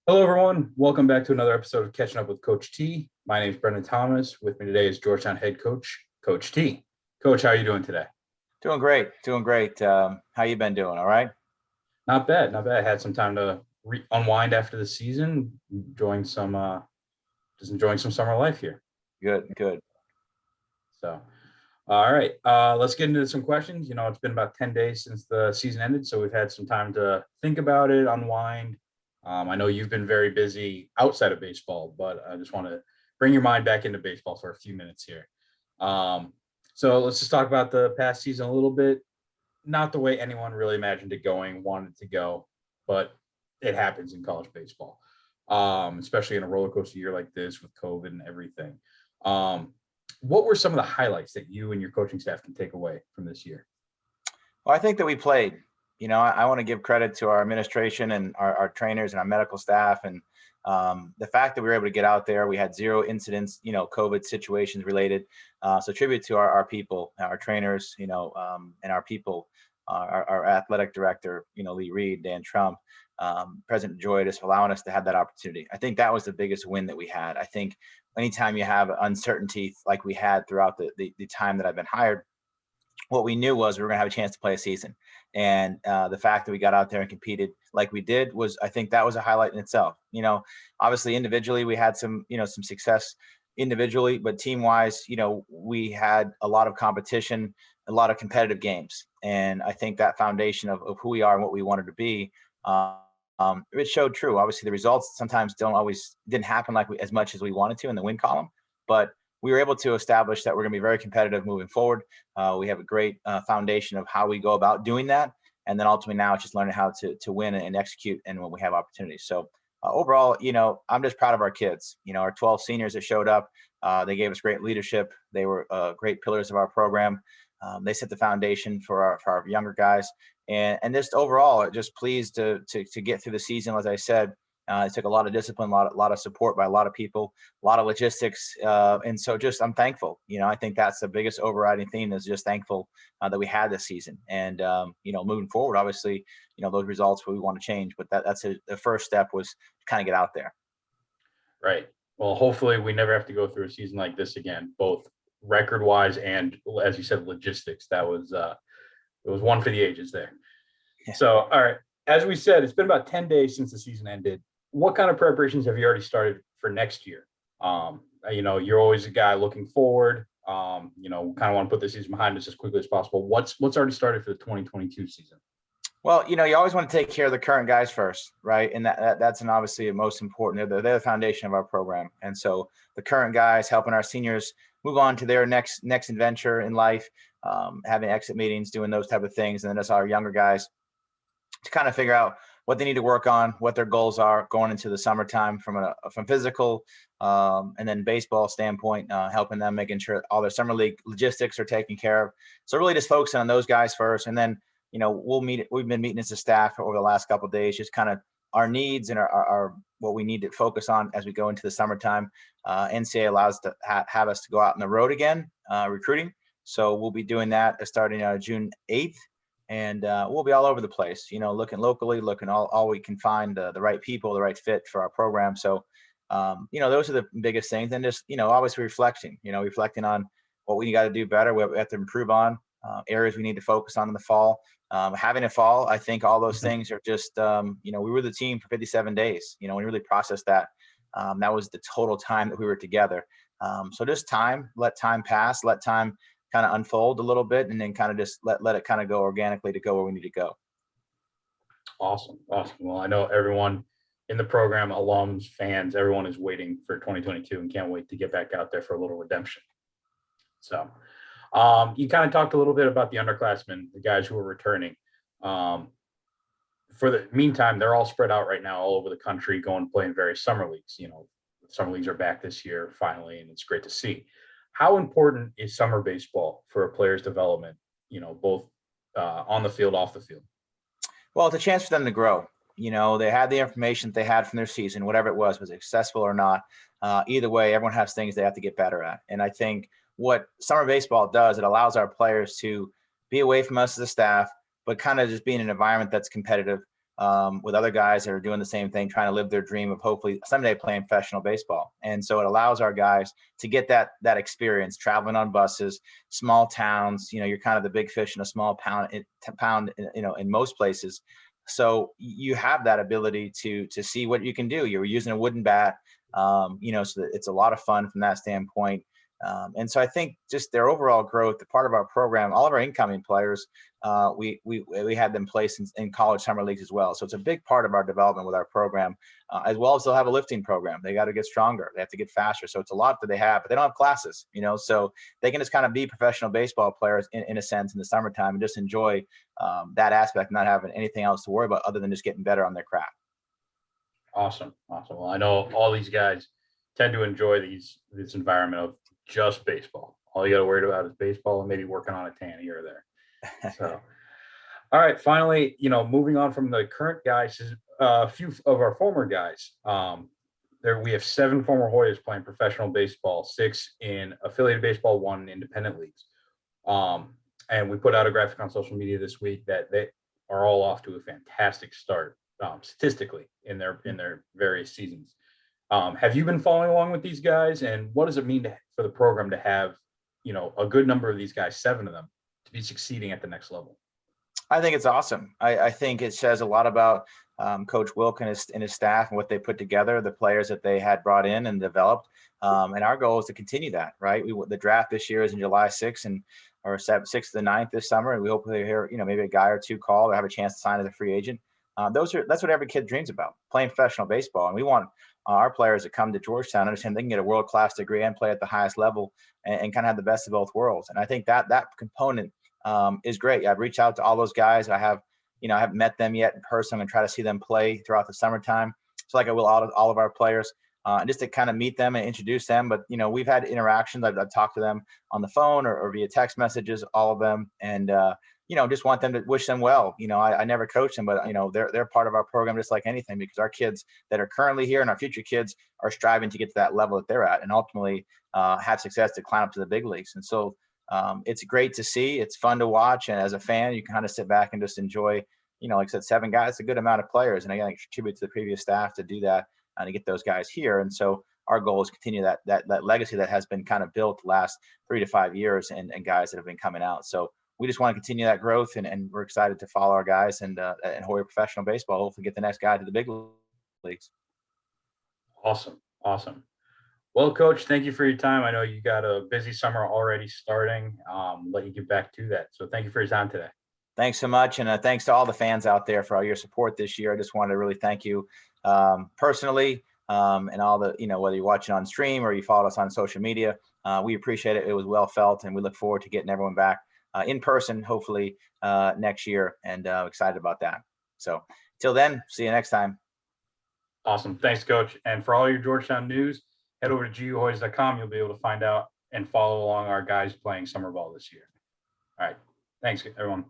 Hello, everyone. Welcome back to another episode of Catching Up with Coach T. My name is Brendan Thomas. With me today is Georgetown head coach, Coach T. Coach, how are you doing today? Doing great, doing great. How you been doing? All right? Not bad, not bad. I had some time to unwind after the season, just enjoying some summer life here. Good, good. So, all right, let's get into some questions. It's been about 10 days since the season ended, so we've had some time to think about it, unwind. I know you've been very busy outside of baseball, but I just want to bring your mind back into baseball for a few minutes here. Um, so let's just talk about the past season a little bit. Not the way anyone really imagined it going, wanted to go, but it happens in college baseball, especially in a roller coaster year like this with COVID and everything. Um, what were some of the highlights that you and your coaching staff can take away from this year? Well, I think that we played. I want to give credit to our administration and our trainers and our medical staff, and the fact that we were able to get out there. We had zero incidents, COVID situations related. So tribute to our people, our trainers, and our people, our athletic director, Lee Reed, Dan Trump, President Joyous, for allowing us to have that opportunity. I think that was the biggest win that we had. I think anytime you have uncertainty like we had throughout the time that I've been hired, what we knew was we were going to have a chance to play a season. And the fact that we got out there and competed like we did was, I think that was a highlight in itself. Obviously individually we had some success individually, but team wise, we had a lot of competition, a lot of competitive games. And I think that foundation of who we are and what we wanted to be, it showed true. Obviously the results sometimes didn't happen as much as we wanted to in the win column, but we were able to establish that we're going to be very competitive moving forward. We have a great foundation of how we go about doing that. And then ultimately now it's just learning how to win and execute and when we have opportunities. So overall, I'm just proud of our kids, our 12 seniors that showed up. They gave us great leadership. They were great pillars of our program. They set the foundation for our younger guys. And just overall, just pleased to get through the season. As I said, it took a lot of discipline, a lot of support by a lot of people, a lot of logistics. And so I'm thankful. I think that's the biggest overriding theme is just thankful that we had this season. And, moving forward, obviously, those results we want to change. But that's the first step was to kind of get out there. Right. Well, hopefully we never have to go through a season like this again, both record wise and, as you said, logistics. It was one for the ages there. Yeah. So, all right. As we said, it's been about 10 days since the season ended. What kind of preparations have you already started for next year? You're always a guy looking forward. Kind of want to put this season behind us as quickly as possible. What's already started for the 2022 season? Well, you always want to take care of the current guys first, right? And that's obviously most important. They're the foundation of our program. And so the current guys helping our seniors move on to their next adventure in life, having exit meetings, doing those type of things. And then as our younger guys to kind of figure out what they need to work on, what their goals are going into the summertime from physical and then baseball standpoint, helping them, making sure all their summer league logistics are taken care of. So really just focusing on those guys first. And then, we've been meeting as a staff over the last couple of days, just kind of our needs and our what we need to focus on as we go into the summertime. NCAA allows to have us to go out on the road again, recruiting. So we'll be doing that starting June 8th. And we'll be all over the place, looking locally, looking all we can find the right people, the right fit for our program. So, those are the biggest things. And just, always reflecting on what we got to do better, what we have to improve on, areas we need to focus on in the fall. Having a fall, I think all those things are just, we were the team for 57 days, we really processed that. That was the total time that we were together. So just let time pass, let time kind of unfold a little bit, and then kind of just let it kind of go organically to go where we need to go. Awesome. Well, I know everyone in the program, alums, fans, everyone is waiting for 2022 and can't wait to get back out there for a little redemption. So you kind of talked a little bit about the underclassmen, the guys who are returning. For the meantime, they're all spread out right now all over the country, going to play in various summer leagues. Summer leagues are back this year finally, and it's great to see. How important is summer baseball for a player's development, both on the field, off the field? Well, it's a chance for them to grow. They had the information they had from their season, whatever it was successful or not. Either way, everyone has things they have to get better at. And I think what summer baseball does, it allows our players to be away from us as a staff, but kind of just be in an environment that's competitive, with other guys that are doing the same thing, trying to live their dream of hopefully someday playing professional baseball. And so it allows our guys to get that experience traveling on buses, small towns. You're kind of the big fish in a small pound, in most places. So you have that ability to see what you can do. You're using a wooden bat, so that it's a lot of fun from that standpoint. And so I think just their overall growth, the part of our program, all of our incoming players, we had them placed in college summer leagues as well. So it's a big part of our development with our program, as well as they'll have a lifting program. They got to get stronger. They have to get faster. So it's a lot that they have, but they don't have classes, so they can just kind of be professional baseball players in a sense in the summertime and just enjoy that aspect, not having anything else to worry about other than just getting better on their craft. Awesome. Well, I know all these guys tend to enjoy this environment of just baseball. All you got to worry about is baseball and maybe working on a tan here or there. So, all right, finally, moving on from the current guys, a few of our former guys. There we have 7 former Hoyas playing professional baseball, 6 in affiliated baseball, 1 in independent leagues. And we put out a graphic on social media this week that they are all off to a fantastic start, statistically in their various seasons. Have you been following along with these guys, and what does it mean for the program to have, a good number of these guys, 7 of them, to be succeeding at the next level? I think it's awesome. I think it says a lot about Coach Wilk and his staff and what they put together, the players that they had brought in and developed. And our goal is to continue that, right? The draft this year is in July 6th or 6th to the 9th this summer. And we hope to hear, maybe a guy or two call or have a chance to sign as a free agent. That's what every kid dreams about, playing professional baseball. And we want our players that come to Georgetown understand they can get a world-class degree and play at the highest level and kind of have the best of both worlds. And I think that component is great. I've reached out to all those guys. I haven't met them yet in person. I'm going to try to see them play throughout the summertime. So like I will all of our players, and just to kind of meet them and introduce them. But, we've had interactions. I've talked to them on the phone or via text messages, all of them. And, just want them to wish them well. I never coach them, but, they're part of our program just like anything, because our kids that are currently here and our future kids are striving to get to that level that they're at and ultimately have success to climb up to the big leagues. And so it's great to see. It's fun to watch. And as a fan, you can kind of sit back and just enjoy, like I said, 7 guys, it's a good amount of players. And again, I contribute to the previous staff to do that and to get those guys here. And so our goal is to continue that legacy that has been kind of built the last 3 to 5 years and guys that have been coming out. So we just want to continue that growth, and we're excited to follow our guys and Hoya professional baseball, hopefully get the next guy to the big leagues. Awesome. Well, Coach, thank you for your time. I know you got a busy summer already starting. Let you get back to that. So thank you for your time today. Thanks so much. And thanks to all the fans out there for all your support this year. I just wanted to really thank you personally and all the, whether you're watching on stream or you followed us on social media. We appreciate it. It was well felt, and we look forward to getting everyone back in person, hopefully next year, and excited about that. So till then, see you next time. Awesome. Thanks, Coach. And for all your Georgetown news, head over to guhoyas.com. You'll be able to find out and follow along our guys playing summer ball this year. All right. Thanks, everyone.